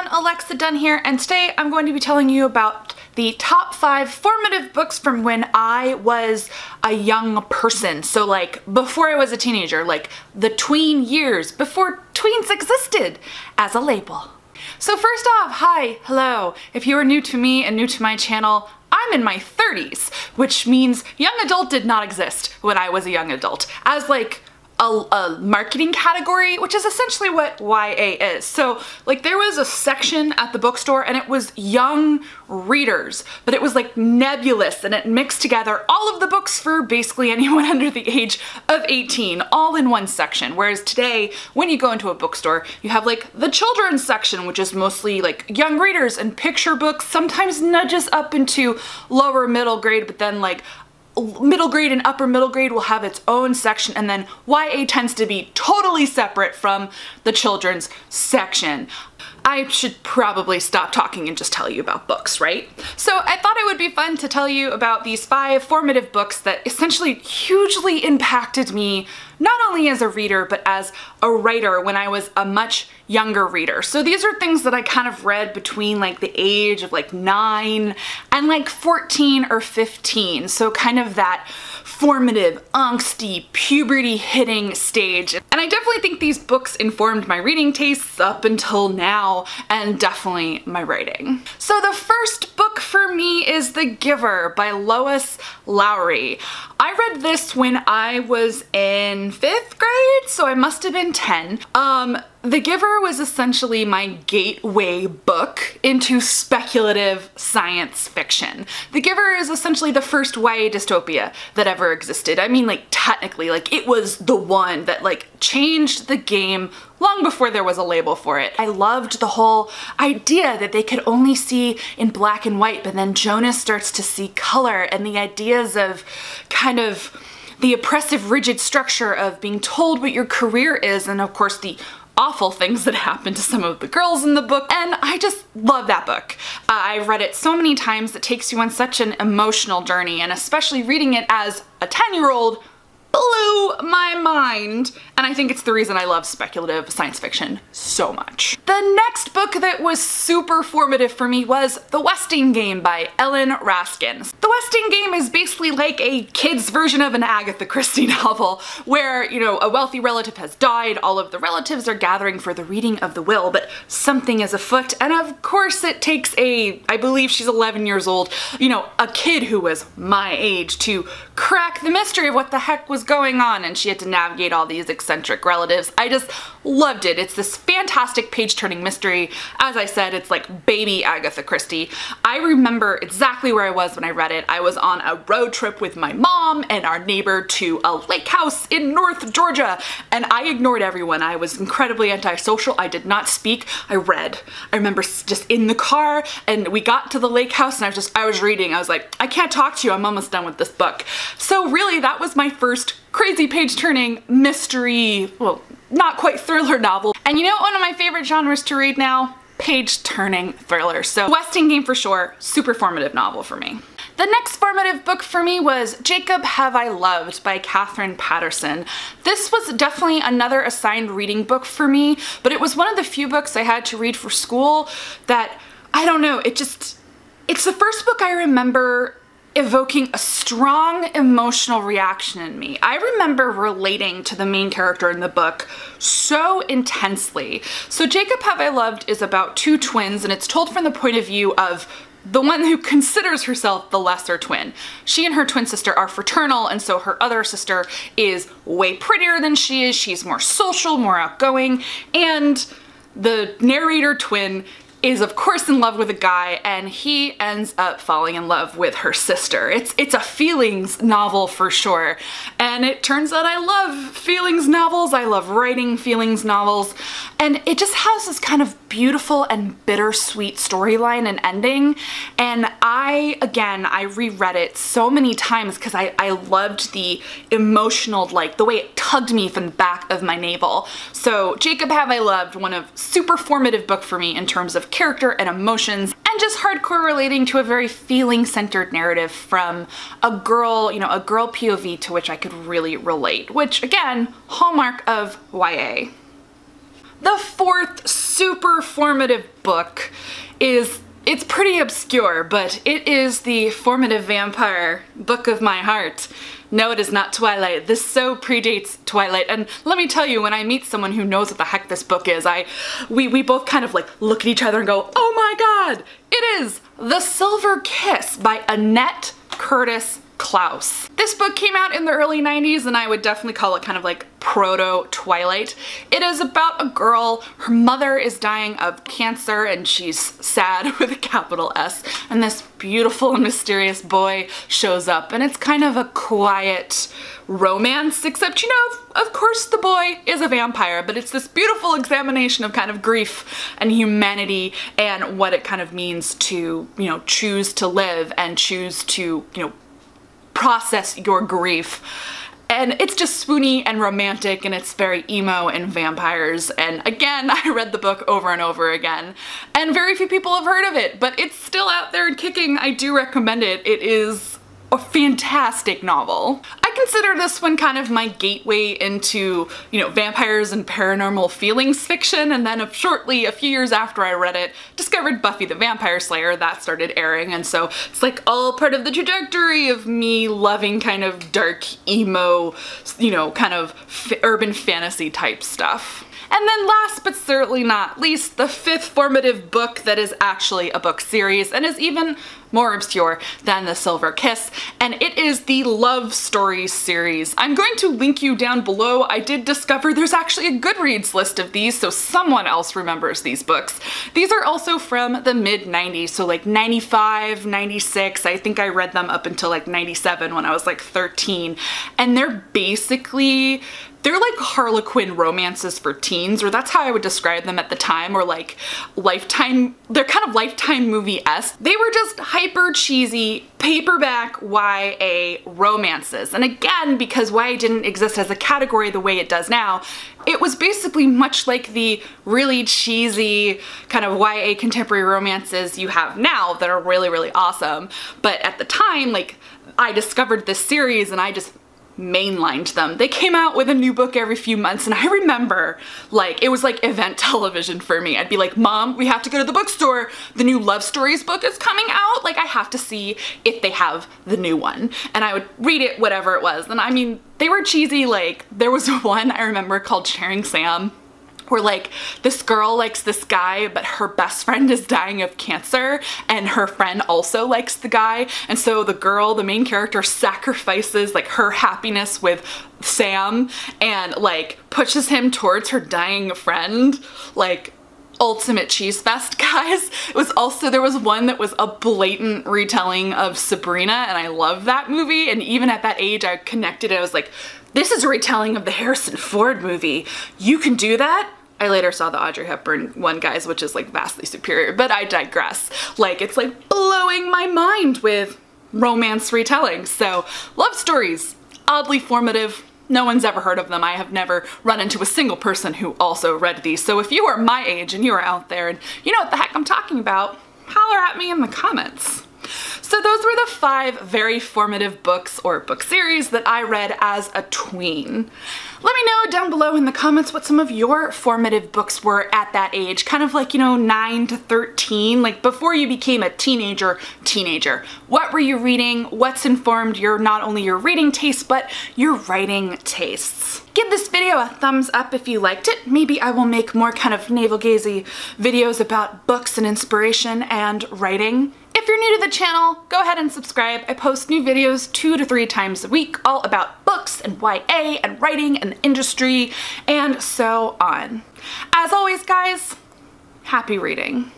everyone, Alexa Dunn here, and today I'm going to be telling you about the top 5 formative books from when I was a young person. So like before I was a teenager, like the tween years, before tweens existed as a label. So first off, hi, hello. If you are new to me and new to my channel, I'm in my 30s, which means young adult did not exist when I was a young adult as like a marketing category, which is essentially what YA is. So like there was a section at the bookstore and it was young readers, but it was like nebulous and it mixed together all of the books for basically anyone under the age of 18 all in one section. Whereas today, when you go into a bookstore, you have like the children's section, which is mostly like young readers and picture books, sometimes nudges up into lower middle grade, but then like middle grade and upper middle grade will have its own section, and then YA tends to be totally separate from the children's section. I should probably stop talking and just tell you about books, right? So I thought it would be fun to tell you about these 5 formative books that essentially hugely impacted me, not only as a reader, but as a writer when I was a much younger reader. So these are things that I kind of read between like the age of like 9 and like 14 or 15. So kind of that formative, angsty, puberty hitting stage. And I definitely think these books informed my reading tastes up until now, and definitely my writing. So the first book for me is The Giver by Lois Lowry. I read this when I was in 5th grade, so I must have been 10. The Giver was essentially my gateway book into speculative science fiction. The Giver is essentially the first YA dystopia that ever existed. I mean, like technically, like it was the one that like changed the game long before there was a label for it. I loved the whole idea that they could only see in black and white, but then Jonas starts to see color, and the ideas of kind of the oppressive, rigid structure of being told what your career is, and of course the awful things that happen to some of the girls in the book, and I just love that book. I've read it so many times. It takes you on such an emotional journey, and especially reading it as a 10-year-old blew my mind, and I think it's the reason I love speculative science fiction so much. The next book that was super formative for me was The Weston Game by Ellen Raskin. The Weston Game is basically like a kid's version of an Agatha Christie novel where, you know, a wealthy relative has died, all of the relatives are gathering for the reading of the will, but something is afoot, and of course it takes I believe she's 11 years old, you know, a kid who was my age to crack the mystery of what the heck was going on, and she had to navigate all these eccentric relatives. I just loved it. It's this fantastic page-turning mystery. As I said, it's like baby Agatha Christie. I remember exactly where I was when I read it. I was on a road trip with my mom and our neighbor to a lake house in North Georgia, and I ignored everyone. I was incredibly antisocial. I did not speak. I read. I remember just in the car, and we got to the lake house, and I was reading. I was like, I can't talk to you. I'm almost done with this book. So really, that was my first crazy page-turning mystery, well, not quite thriller novel. And you know what one of my favorite genres to read now? Page-turning thrillers. So Weston Game for sure, super formative novel for me. The next formative book for me was Jacob Have I Loved by Katherine Paterson. This was definitely another assigned reading book for me, but it was one of the few books I had to read for school that, I don't know, it's the first book I remember evoking a strong emotional reaction in me. I remember relating to the main character in the book so intensely. So Jacob Have I Loved is about 2 twins, and it's told from the point of view of the one who considers herself the lesser twin. She and her twin sister are fraternal, and so her other sister is way prettier than she is. She's more social, more outgoing, and the narrator twin is of course in love with a guy, and he ends up falling in love with her sister. It's a feelings novel for sure, and it turns out I love feelings novels. I love writing feelings novels, and it just has this kind of beautiful and bittersweet storyline and ending, and I reread it so many times because I loved the emotional, like the way it tugged me from the back of my navel. So Jacob Have I Loved, one of super formative book for me in terms of character and emotions, and just hardcore relating to a very feeling-centered narrative from a girl, you know, a girl POV to which I could really relate, which again, hallmark of YA. The fourth super formative book it's pretty obscure, but it is the Formative Vampire book of my heart. No, it is not Twilight. This so predates Twilight, and let me tell you, when I meet someone who knows what the heck this book is, we both kind of like look at each other and go, oh my god! It is The Silver Kiss by Annette Curtis Klaus. This book came out in the early 90s, and I would definitely call it kind of like proto-Twilight. It is about a girl, her mother is dying of cancer and she's sad with a capital S, and this beautiful and mysterious boy shows up, and it's kind of a quiet romance, except, you know, of course the boy is a vampire, but it's this beautiful examination of kind of grief and humanity and what it kind of means to, you know, choose to live and choose to, you know, process your grief. And it's just swoony and romantic, and it's very emo and vampires, and again, I read the book over and over again, and very few people have heard of it, but it's still out there and kicking. I do recommend it. It is a fantastic novel. I consider this one kind of my gateway into, you know, vampires and paranormal feelings fiction, and then shortly, a few years after I read it, discovered Buffy the Vampire Slayer. That started airing, and so it's like all part of the trajectory of me loving kind of dark, emo, you know, kind of urban fantasy type stuff. And then last but certainly not least, the fifth formative book that is actually a book series and is even more obscure than The Silver Kiss, and it is the Love Stories series. I'm going to link you down below. I did discover there's actually a Goodreads list of these, so someone else remembers these books. These are also from the mid-90s, so like 95, 96, I think I read them up until like 97 when I was like 13, and they're like Harlequin romances for teens, or that's how I would describe them at the time, or like Lifetime, they're kind of Lifetime movie-esque. They were just hyper cheesy paperback YA romances. And again, because YA didn't exist as a category the way it does now, it was basically much like the really cheesy kind of YA contemporary romances you have now that are really, really awesome. But at the time, like, I discovered this series and I just mainlined them. They came out with a new book every few months, and I remember, like, it was like event television for me. I'd be like, Mom, we have to go to the bookstore. The new Love Stories book is coming out. Like, I have to see if they have the new one. And I would read it, whatever it was. And I mean, they were cheesy. Like, there was one I remember called Sharing Sam, where like this girl likes this guy, but her best friend is dying of cancer, and her friend also likes the guy, and so the girl, the main character, sacrifices like her happiness with Sam and like pushes him towards her dying friend. Like, ultimate cheese fest, guys. It was also, there was one that was a blatant retelling of Sabrina, and I love that movie, and even at that age I connected it. I was like, this is a retelling of the Harrison Ford movie. You can do that? I later saw the Audrey Hepburn one, guys, which is like vastly superior, but I digress. Like, it's like blowing my mind with romance retellings. So, Love Stories, oddly formative. No one's ever heard of them. I have never run into a single person who also read these. So if you are my age and you are out there and you know what the heck I'm talking about, holler at me in the comments. So those were the 5 very formative books or book series that I read as a tween. Let me know down below in the comments what some of your formative books were at that age, kind of like, you know, 9 to 13, like before you became a teenager. What were you reading? What's informed your, not only your reading tastes, but your writing tastes? Give this video a thumbs up if you liked it. Maybe I will make more kind of navel-gazy videos about books and inspiration and writing. If you're new to the channel, go ahead and subscribe. I post new videos 2 to 3 times a week, all about books and YA and writing and the industry and so on. As always, guys, happy reading.